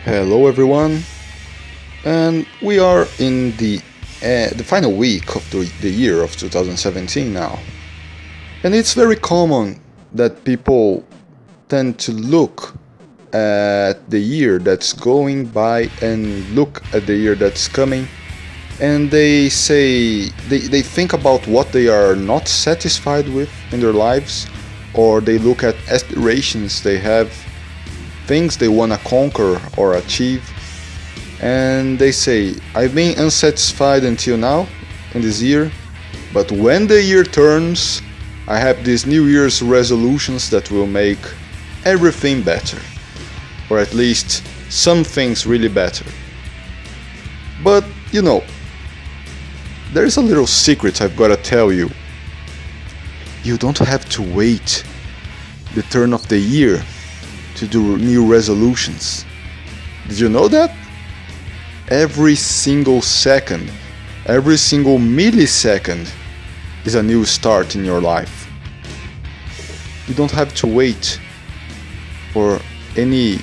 Hello, everyone, and we are in the final week of the year of 2017 now, and it's very common that people tend to look at the year that's going by and look at the year that's coming, and they think about what they are not satisfied with in their lives, or they look at aspirations they have, things they want to conquer or achieve, and they say, I've been unsatisfied until now in this year, but when the year turns, I have these New Year's resolutions that will make everything better, or at least some things really better. But there's a little secret I've got to tell you. You don't have to wait the turn of the year to do new resolutions. Did you know that? Every single second, every single millisecond is a new start in your life. You don't have to wait for any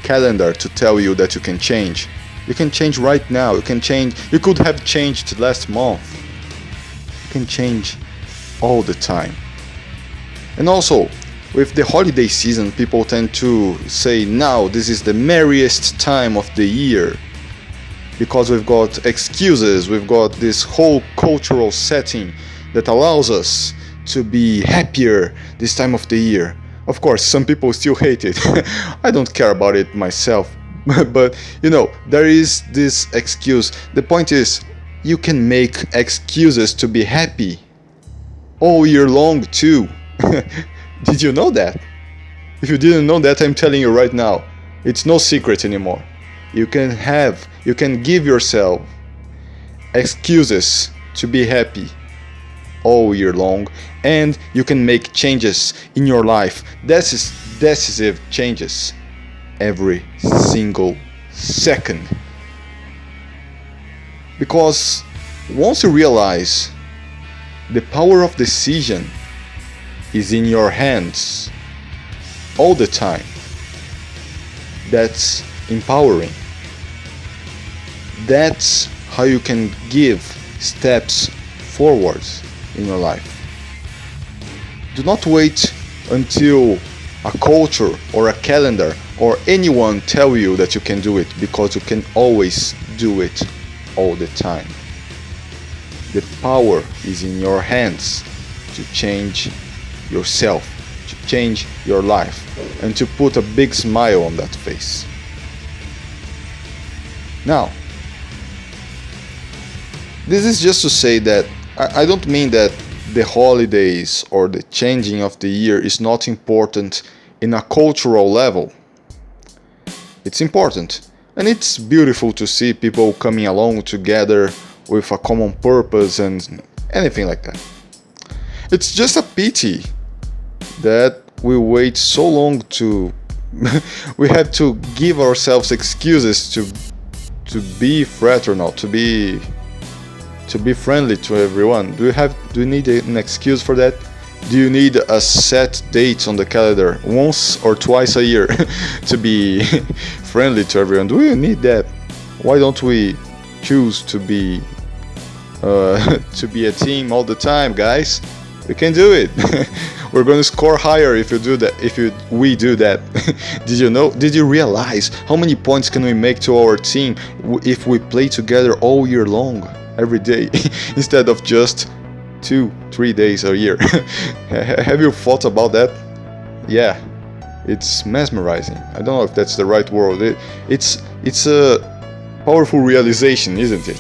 calendar to tell you that you can change. You can change right now. You could have changed last month. You can change all the time. And also, with the holiday season, people tend to say, now this is the merriest time of the year, because we've got excuses, we've got this whole cultural setting that allows us to be happier this time of the year. Of course, some people still hate it. I don't care about it myself. But, there is this excuse. The point is, you can make excuses to be happy all year long too. Did you know that? If you didn't know that, I'm telling you right now, it's no secret anymore. You can give yourself excuses to be happy all year long, and you can make changes in your life, decisive changes, every single second. Because once you realize the power of decision is in your hands all the time, that's empowering. That's how you can give steps forwards in your life. Do not wait until a culture or a calendar or anyone tell you that you can do it, because you can always do it all the time. The power is in your hands to change yourself, to change your life, and to put a big smile on that face. Now, this is just to say that I don't mean that the holidays or the changing of the year is not important in a cultural level. It's important, and it's beautiful to see people coming along together with a common purpose and anything like that. It's just a pity that we wait so long to we have to give ourselves excuses to be fraternal, to be friendly to everyone. Do you need an excuse for that? Do you need a set date on the calendar once or twice a year to be friendly to everyone? Do you need that? Why don't we choose to be a team all the time, guys? We can do it. We're going to score higher if we do that. Did you realize how many points can we make to our team if we play together all year long, every day, instead of just 2-3 days a year? Have you thought about that? Yeah, it's mesmerizing. I don't know if that's the right word. It's a powerful realization, isn't it?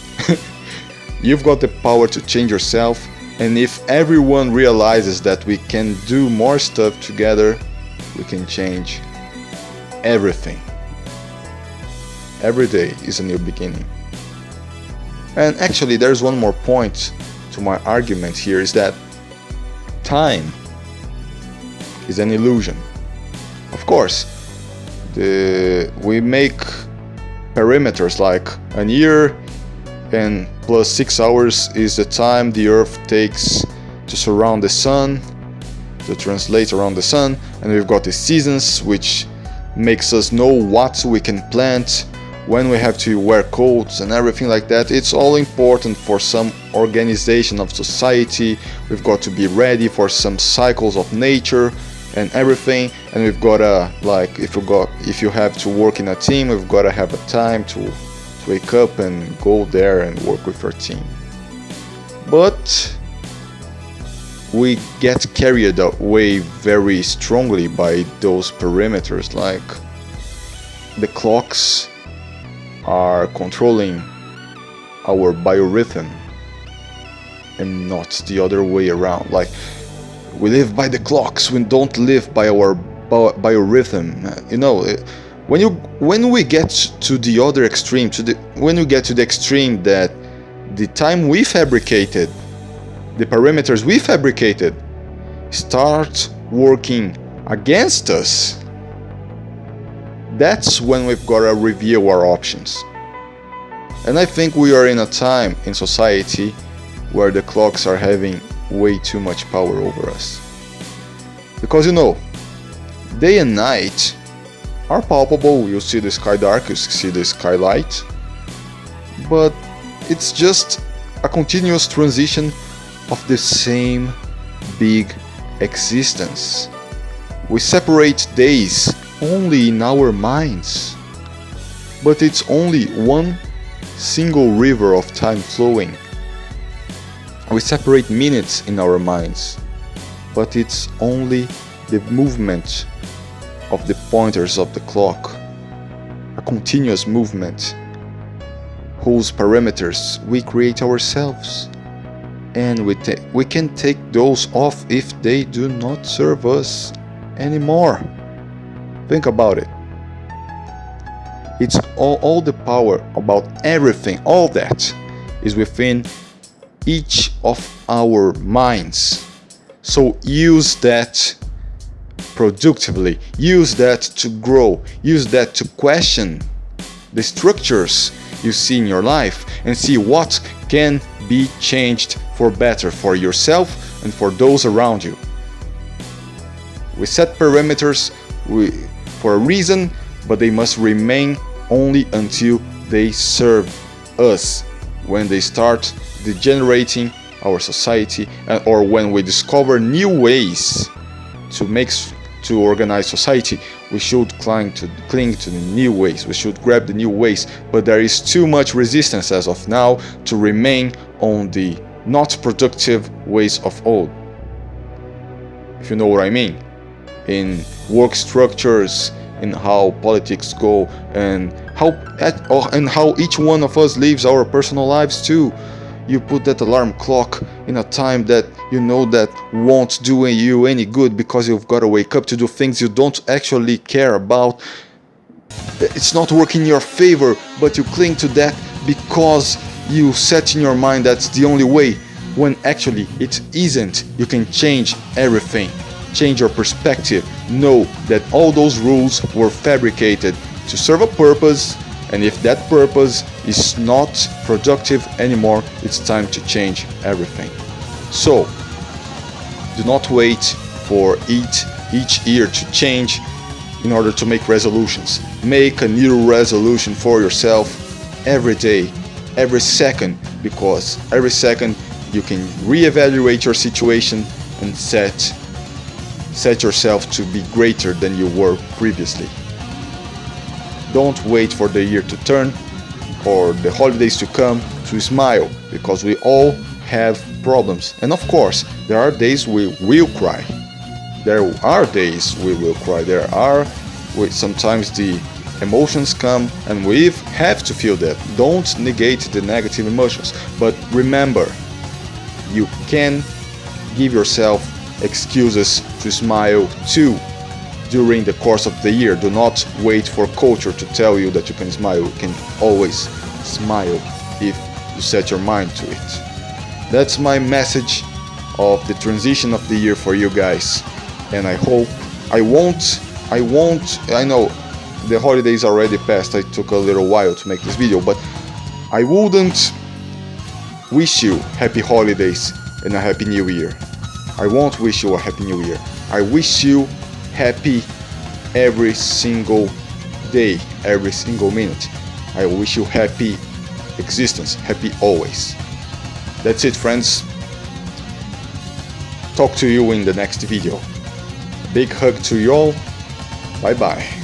You've got the power to change yourself. And if everyone realizes that we can do more stuff together, we can change everything. Every day is a new beginning. And actually, there's one more point to my argument here, is that time is an illusion. Of course, we make perimeters like a year and plus 6 hours is the time the Earth takes to surround the Sun, to translate around the Sun, and we've got the seasons, which makes us know what we can plant, when we have to wear coats and everything like that. It's all important for some organization of society. We've got to be ready for some cycles of nature and everything, and we've gotta, like, if you have to work in a team, we've gotta have a time to wake up and go there and work with our team. But we get carried away very strongly by those parameters, like the clocks are controlling our biorhythm and not the other way around. Like, we live by the clocks, we don't live by our biorhythm. You know, when we get to the other extreme, when we get to the extreme that the time we fabricated, the parameters we fabricated, start working against us, that's when we've got to review our options. And I think we are in a time in society where the clocks are having way too much power over us. Because, you know, day and night are palpable. You see the sky dark, you see the sky light, but it's just a continuous transition of the same big existence. We separate days only in our minds, but it's only one single river of time flowing. We separate minutes in our minds, but it's only the movement of the pointers of the clock, a continuous movement whose parameters we create ourselves, and we can take those off if they do not serve us anymore. Think about it. It's all the power about everything, all that is within each of our minds. So use that productively, use that to grow, use that to question the structures you see in your life and see what can be changed for better for yourself and for those around you. We set parameters for a reason, but they must remain only until they serve us. When they start degenerating our society, or when we discover new ways to organize society, we should cling to the new ways. We should grab the new ways, but there is too much resistance as of now to remain on the not productive ways of old. If you know what I mean. In work structures, in how politics go, and how each one of us lives our personal lives too. You put that alarm clock in a time that you know that won't do you any good, because you've got to wake up to do things you don't actually care about. It's not working in your favor, but you cling to that because you set in your mind that's the only way, when actually it isn't. You can change everything. Change your perspective. Know that all those rules were fabricated to serve a purpose, and if that purpose is not productive anymore, it's time to change everything. So, do not wait for each year to change in order to make resolutions. Make a new resolution for yourself every day, every second, because every second you can reevaluate your situation and set yourself to be greater than you were previously. Don't wait for the year to turn or the holidays to come to smile, because we all have problems. And of course, there are days we will cry. There are days we will cry. Sometimes the emotions come and we have to feel that. Don't negate the negative emotions. But remember, you can give yourself excuses to smile too during the course of the year. Do not wait for culture to tell you that you can smile. You can always smile if you set your mind to it. That's my message of the transition of the year for you guys. And I hope I know the holidays already passed. I took a little while to make this video, but I wouldn't wish you happy holidays and a happy new year. I won't wish you a happy new year. I wish you happy every single day, every single minute. I wish you happy existence, happy always. That's it, friends. Talk to you in the next video. Big hug to you all. Bye bye.